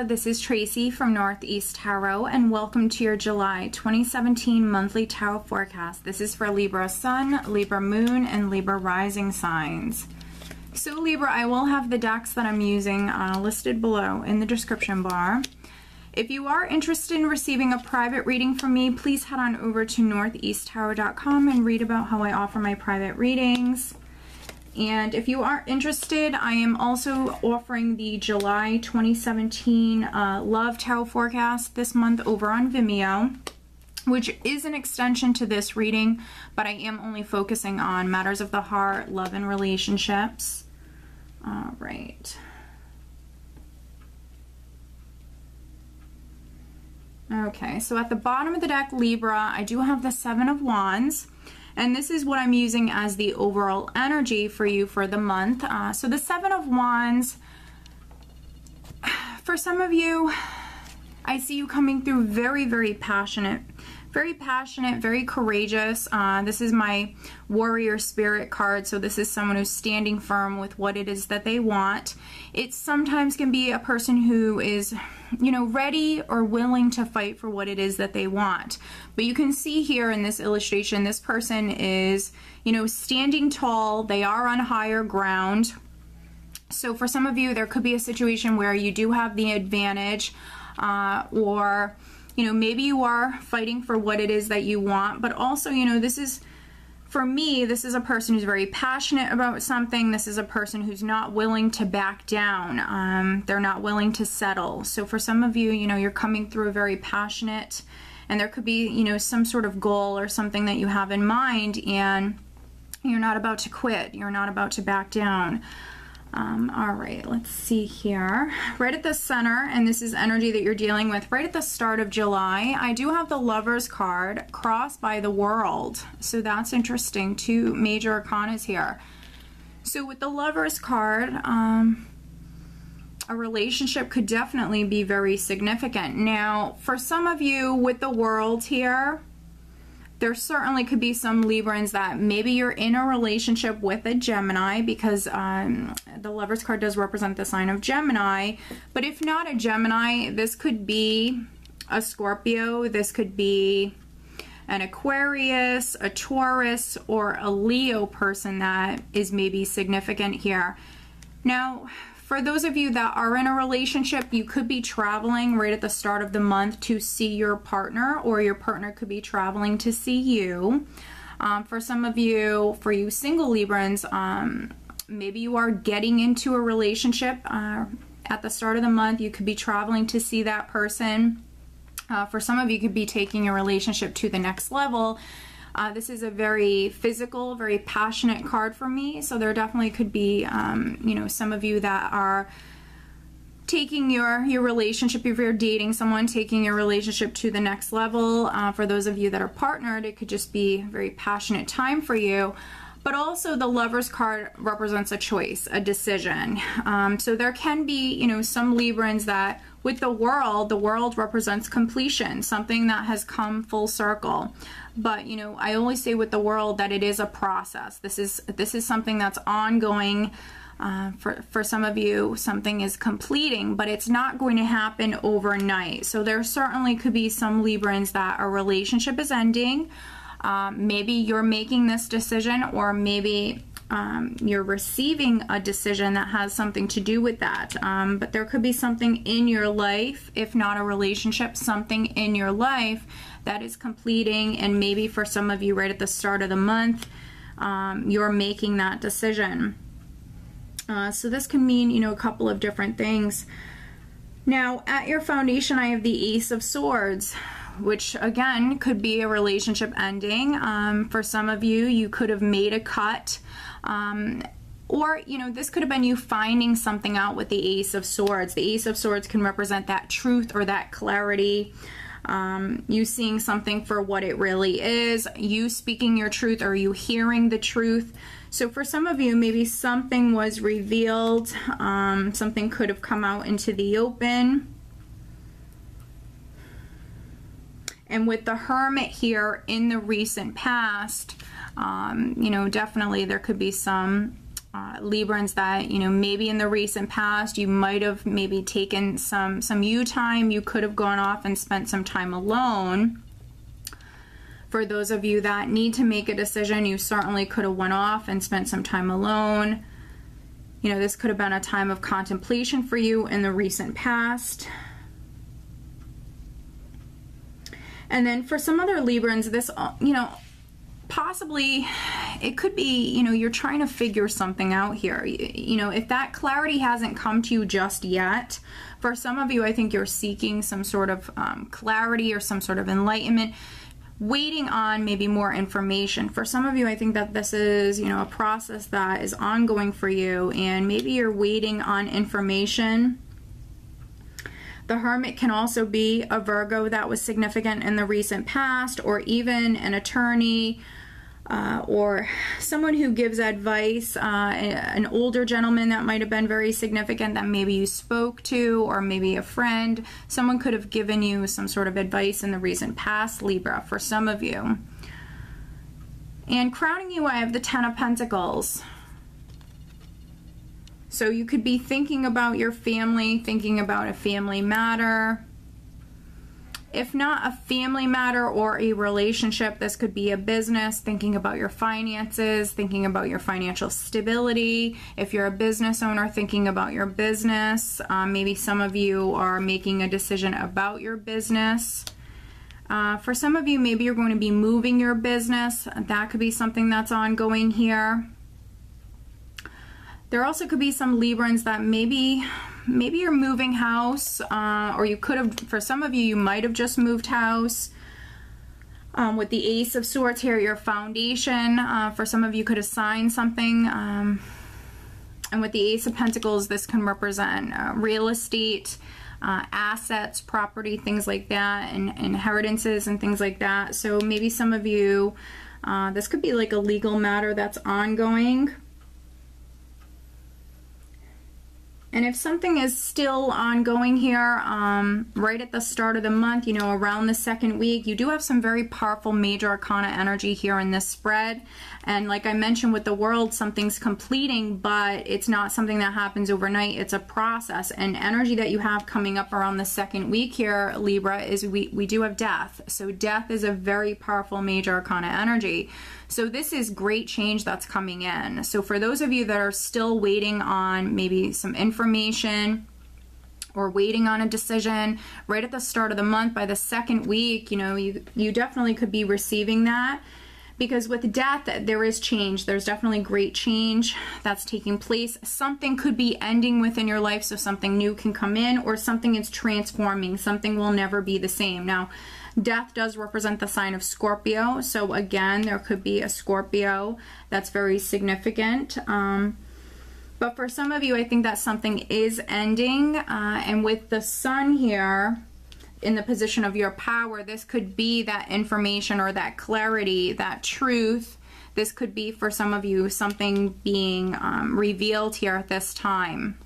Libra, this is Tracy from Northeast Tarot, and welcome to your July 2017 monthly tarot forecast. This is for Libra Sun, Libra Moon, and Libra Rising signs. So Libra, I will have the decks that I'm using listed below in the description bar. If you are interested in receiving a private reading from me, please head on over to northeasttarot.com and read about how I offer my private readings. And if you are interested, I am also offering the July 2017 Love Tarot Forecast this month over on Vimeo, which is an extension to this reading, but I am only focusing on matters of the heart, love, and relationships. All right. Okay, so at the bottom of the deck, Libra, I do have the Seven of Wands. And this is what I'm using as the overall energy for you for the month. So the Seven of Wands, for some of you, I see you coming through very, very passionate, very courageous. This is my warrior spirit card. So this is someone who's standing firm with what it is that they want. It sometimes can be a person who is, you know, ready or willing to fight for what it is that they want. But you can see here in this illustration, this person is, you know, standing tall. They are on higher ground. So for some of you, there could be a situation where you do have the advantage, or, you know, maybe you are fighting for what it is that you want, but also, you know, this is, for me, this is a person who's very passionate about something. This is a person who's not willing to back down. They're not willing to settle. So for some of you, you know, you're coming through very passionate, and there could be, you know, some sort of goal or something that you have in mind, and you're not about to quit. You're not about to back down. All right, let's see here. Right at the center, and this is energy that you're dealing with, right at the start of July, I do have the Lovers card crossed by the World. So that's interesting. Two major arcanas here. So with the Lovers card, a relationship could definitely be very significant. Now, for some of you with the World here, there certainly could be some Librans that maybe you're in a relationship with a Gemini, because the Lovers card does represent the sign of Gemini. But if not a Gemini, this could be a Scorpio, this could be an Aquarius, a Taurus, or a Leo person that is maybe significant here. Now, for those of you that are in a relationship, you could be traveling right at the start of the month to see your partner, or your partner could be traveling to see you. For some of you, for you single Librans, maybe you are getting into a relationship at the start of the month. You could be traveling to see that person. For some of you, could be taking your relationship to the next level. This is a very physical, very passionate card for me. So there definitely could be, you know, some of you that are taking your relationship, if you're dating someone, taking your relationship to the next level. For those of you that are partnered, it could just be a very passionate time for you. But also the Lovers card represents a choice, a decision. So there can be, you know, some Librans that with the World represents completion, something that has come full circle. But, you know, I always say with the World that it is a process. This is something that's ongoing. For some of you, something is completing, but it's not going to happen overnight. So there certainly could be some Librans that a relationship is ending. Maybe you're making this decision, or maybe you're receiving a decision that has something to do with that. But there could be something in your life, if not a relationship, something in your life that is completing, and maybe for some of you right at the start of the month, you're making that decision. So this can mean, you know, a couple of different things. Now, at your foundation, I have the Ace of Swords, which again could be a relationship ending. For some of you, you could have made a cut, or, you know, this could have been you finding something out with the Ace of Swords. The Ace of Swords can represent that truth or that clarity, you seeing something for what it really is, you speaking your truth, or you hearing the truth. So for some of you, maybe something was revealed, something could have come out into the open. And with the Hermit here in the recent past, you know, definitely there could be some Librans that, you know, maybe in the recent past you might have maybe taken some you time. You could have gone off and spent some time alone. For those of you that need to make a decision, you certainly could have went off and spent some time alone. You know, this could have been a time of contemplation for you in the recent past. And then for some other Librans, this, you know, possibly it could be, you know, you're trying to figure something out here. You know, if that clarity hasn't come to you just yet, for some of you, I think you're seeking some sort of clarity or some sort of enlightenment, waiting on maybe more information. For some of you, I think that this is, you know, a process that is ongoing for you, and maybe you're waiting on information. The Hermit can also be a Virgo that was significant in the recent past, or even an attorney, or someone who gives advice, an older gentleman that might have been very significant that maybe you spoke to, or maybe a friend. Someone could have given you some sort of advice in the recent past, Libra, for some of you. And crowning you, I have the Ten of Pentacles. So you could be thinking about your family, thinking about a family matter. If not a family matter or a relationship, this could be a business, thinking about your finances, thinking about your financial stability. If you're a business owner, thinking about your business. Maybe some of you are making a decision about your business. For some of you, maybe you're going to be moving your business. That could be something that's ongoing here. There also could be some Librans that maybe you're moving house, or you could have, for some of you, you might have just moved house. With the Ace of Swords here, your foundation, for some of you could have signed something. And with the Ace of Pentacles, this can represent real estate, assets, property, things like that, and inheritances and things like that. So maybe some of you, this could be like a legal matter that's ongoing. And if something is still ongoing here, right at the start of the month, you know, around the second week, you do have some very powerful major arcana energy here in this spread. And like I mentioned with the World, something's completing, but it's not something that happens overnight. It's a process. And energy that you have coming up around the second week here, Libra, is we do have death. So death is a very powerful major arcana energy. So this is great change that's coming in. So for those of you that are still waiting on maybe some information or waiting on a decision, right at the start of the month, by the second week, you know, you definitely could be receiving that. Because with death, there is change. There's definitely great change that's taking place. Something could be ending within your life, so something new can come in, or something is transforming. Something will never be the same. Now, death does represent the sign of Scorpio, so again, there could be a Scorpio that's very significant. But for some of you, I think that something is ending, and with the Sun here in the position of your power, this could be that information or that clarity, that truth. This could be, for some of you, something being revealed here at this time.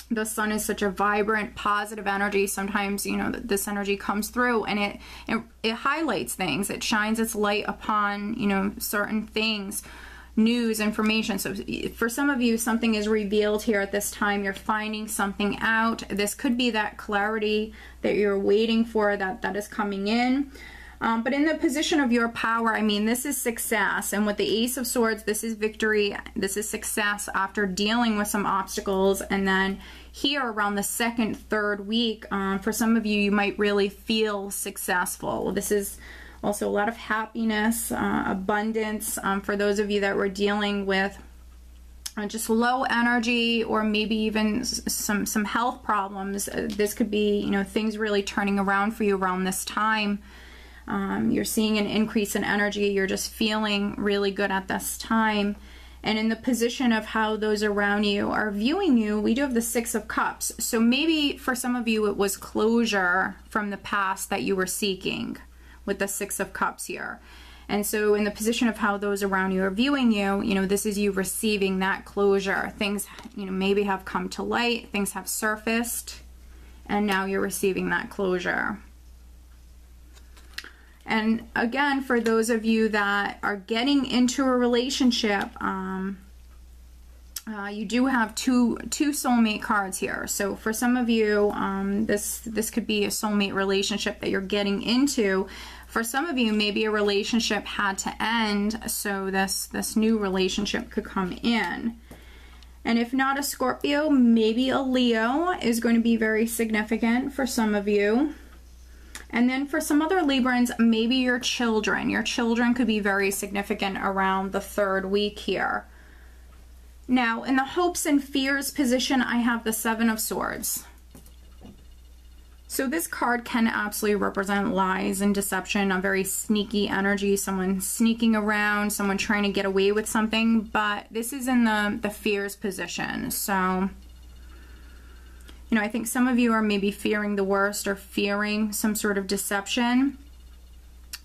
The Sun is such a vibrant, positive energy. Sometimes, you know, this energy comes through and it highlights things. It shines its light upon, you know, certain things, news, information. So for some of you, something is revealed here at this time. You're finding something out. This could be that clarity that you're waiting for, that is coming in. But in the position of your power, I mean, this is success. And with the Ace of Swords, this is victory. This is success after dealing with some obstacles. And then here around the second, third week, for some of you, you might really feel successful. This is also a lot of happiness, abundance. For those of you that were dealing with just low energy, or maybe even some health problems, this could be, you know, things really turning around for you around this time. You're seeing an increase in energy. You're just feeling really good at this time. And in the position of how those around you are viewing you, we do have the Six of Cups. So maybe for some of you, it was closure from the past that you were seeking with the Six of Cups here. And so in the position of how those around you are viewing you, you know, this is you receiving that closure. Things, you know, maybe have come to light, things have surfaced, and now you're receiving that closure. And again, for those of you that are getting into a relationship, You do have two soulmate cards here. So for some of you, this could be a soulmate relationship that you're getting into. For some of you, maybe a relationship had to end, so this new relationship could come in. And if not a Scorpio, maybe a Leo is going to be very significant for some of you. And then for some other Librans, maybe your children. Your children could be very significant around the 3rd week here. Now, in the hopes and fears position, I have the 7 of Swords. So this card can absolutely represent lies and deception, a very sneaky energy, someone sneaking around, someone trying to get away with something, but this is in the fears position. So, you know, I think some of you are maybe fearing the worst or fearing some sort of deception.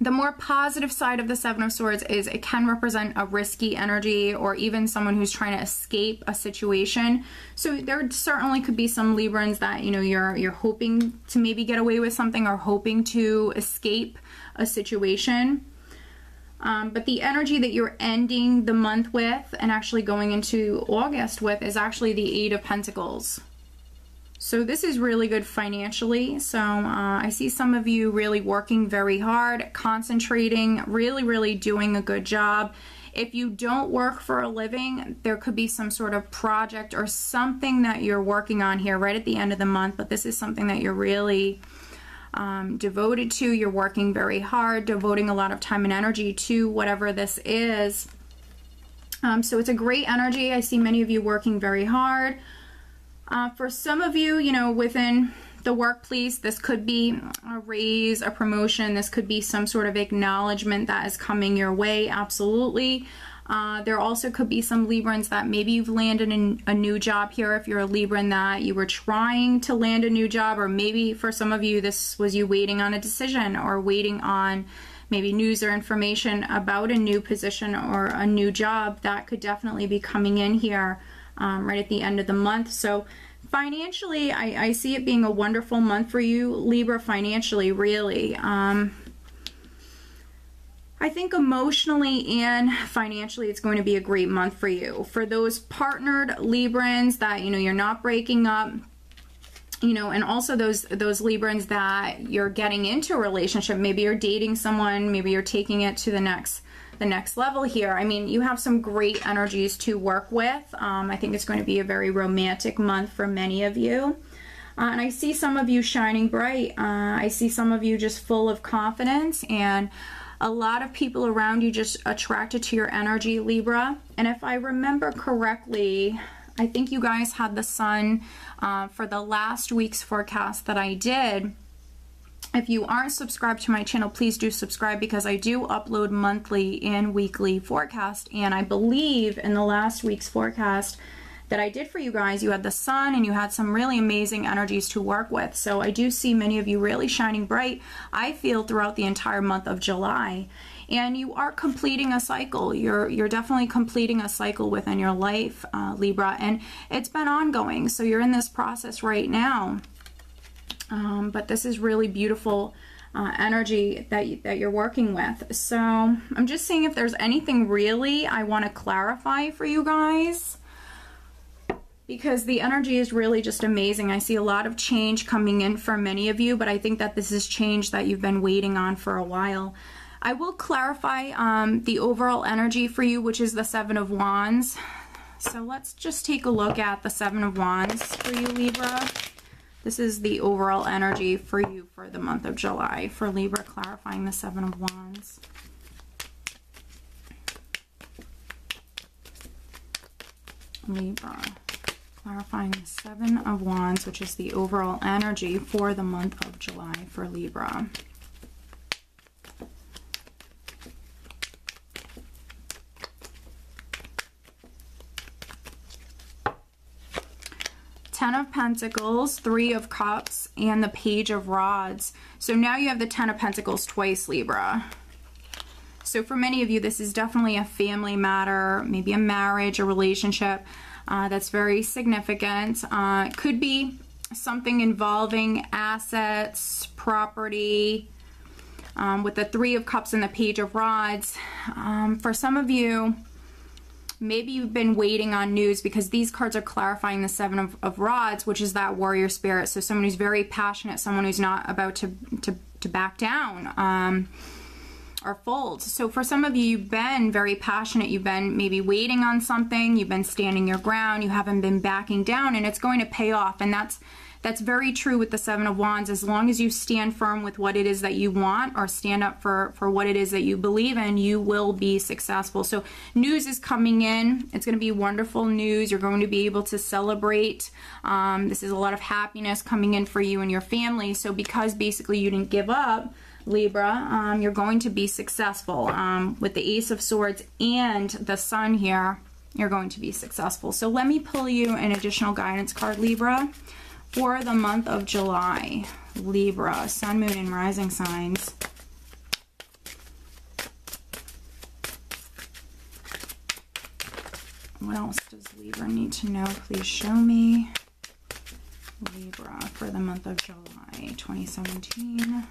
The more positive side of the 7 of Swords is it can represent a risky energy or even someone who's trying to escape a situation. So there certainly could be some Librans that, you know, you're hoping to maybe get away with something or hoping to escape a situation. But the energy that you're ending the month with and actually going into August with is actually the 8 of Pentacles. So this is really good financially. So I see some of you really working very hard, concentrating, really doing a good job. If you don't work for a living, there could be some sort of project or something that you're working on here right at the end of the month, but this is something that you're really devoted to. You're working very hard, devoting a lot of time and energy to whatever this is. So it's a great energy. I see many of you working very hard. For some of you, you know, within the workplace, this could be a raise, a promotion. This could be some sort of acknowledgement that is coming your way. Absolutely. There also could be some Librans that maybe you've landed in a new job here. If you're a Libran that you were trying to land a new job, or maybe for some of you, this was you waiting on a decision or waiting on maybe news or information about a new position or a new job, that could definitely be coming in here. Right at the end of the month. So financially, I see it being a wonderful month for you, Libra, financially, really. I think emotionally and financially, it's going to be a great month for you. For those partnered Librans that, you know, you're not breaking up, you know, and also those Librans that you're getting into a relationship, maybe you're dating someone, maybe you're taking it to the next level here. I mean, you have some great energies to work with. I think it's going to be a very romantic month for many of you. And I see some of you shining bright. I see some of you just full of confidence, and a lot of people around you just attracted to your energy, Libra. And if I remember correctly, I think you guys had the sun for the last week's forecast that I did. If you aren't subscribed to my channel, please do subscribe, because I do upload monthly and weekly forecast. And I believe in the last week's forecast that I did for you guys, you had the sun and you had some really amazing energies to work with. So I do see many of you really shining bright, I feel, throughout the entire month of July. And you are completing a cycle. You're definitely completing a cycle within your life, Libra. And it's been ongoing. So you're in this process right now. But this is really beautiful energy that you're working with. So I'm just seeing if there's anything really I want to clarify for you guys, because the energy is really just amazing. I see a lot of change coming in for many of you, but I think that this is change that you've been waiting on for a while. I will clarify the overall energy for you, which is the 7 of Wands. So let's just take a look at the 7 of Wands for you, Libra. This is the overall energy for you for the month of July for Libra, clarifying the 7 of Wands. Libra, clarifying the 7 of Wands, which is the overall energy for the month of July for Libra. Ten of Pentacles, 3 of Cups, and the Page of Rods. So now you have the 10 of Pentacles twice, Libra. So for many of you, this is definitely a family matter, maybe a marriage, a relationship that's very significant. It could be something involving assets, property, with the 3 of Cups and the Page of Rods. For some of you, Maybe you've been waiting on news, because these cards are clarifying the Seven of Rods, which is that warrior spirit. So someone who's very passionate, someone who's not about to back down or fold. So for some of you, you've been very passionate. You've been maybe waiting on something. You've been standing your ground. You haven't been backing down, and it's going to pay off. And that's very true with the Seven of Wands. As long as you stand firm with what it is that you want, or stand up for what it is that you believe in, you will be successful. So news is coming in. It's going to be wonderful news. You're going to be able to celebrate. This is a lot of happiness coming in for you and your family. So because basically you didn't give up, Libra, you're going to be successful. With the Ace of Swords and the Sun here, you're going to be successful. So let me pull you an additional guidance card, Libra, for the month of July. Libra, Sun, Moon, and Rising signs. What else does Libra need to know? Please show me. Libra for the month of July 2017.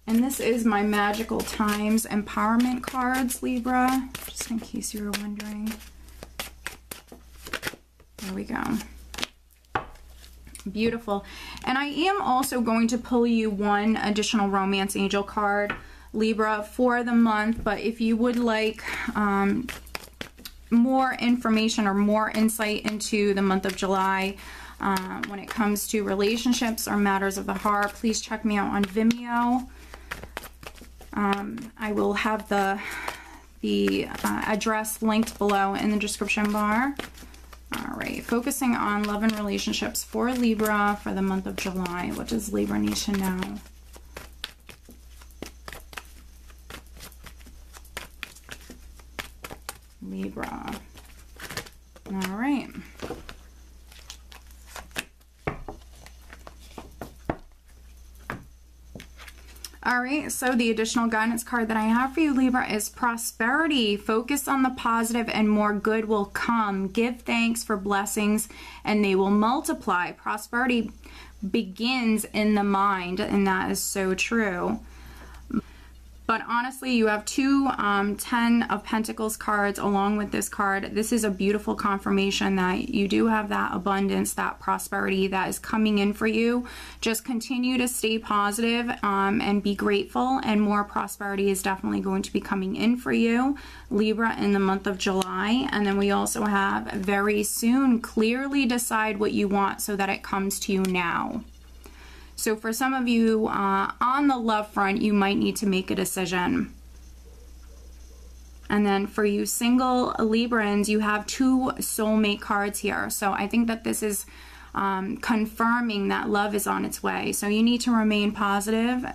And this is my Magical Times Empowerment cards, Libra, just in case you were wondering. There we go. Beautiful. And I am also going to pull you one additional Romance Angel card, Libra, for the month. But if you would like more information or more insight into the month of July, when it comes to relationships or matters of the heart, please check me out on Vimeo. I will have the address linked below in the description bar. All right, focusing on love and relationships for Libra for the month of July. What does Libra need to know? Libra. All right. All right, so the additional guidance card that I have for you, Libra, is Prosperity. Focus on the positive and more good will come. Give thanks for blessings and they will multiply. Prosperity begins in the mind, and that is so true. But honestly, you have two 10 of Pentacles cards along with this card. This is a beautiful confirmation that you do have that abundance, that prosperity that is coming in for you. Just continue to stay positive and be grateful, and more prosperity is definitely going to be coming in for you, Libra, in the month of July. And then we also have very soon, clearly decide what you want so that it comes to you now. So for some of you on the love front, you might need to make a decision. And then for you single Librans, you have two soulmate cards here. So I think that this is confirming that love is on its way. So you need to remain positive.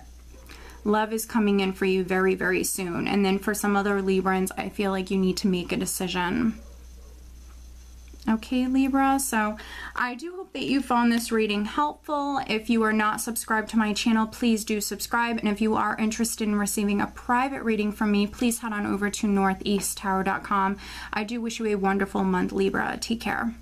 Love is coming in for you very, very soon. And then for some other Librans, I feel like you need to make a decision. Okay, Libra, so I do hope that you found this reading helpful. If you are not subscribed to my channel, please do subscribe. And if you are interested in receiving a private reading from me, please head on over to northeasttarot.com. I do wish you a wonderful month, Libra. Take care.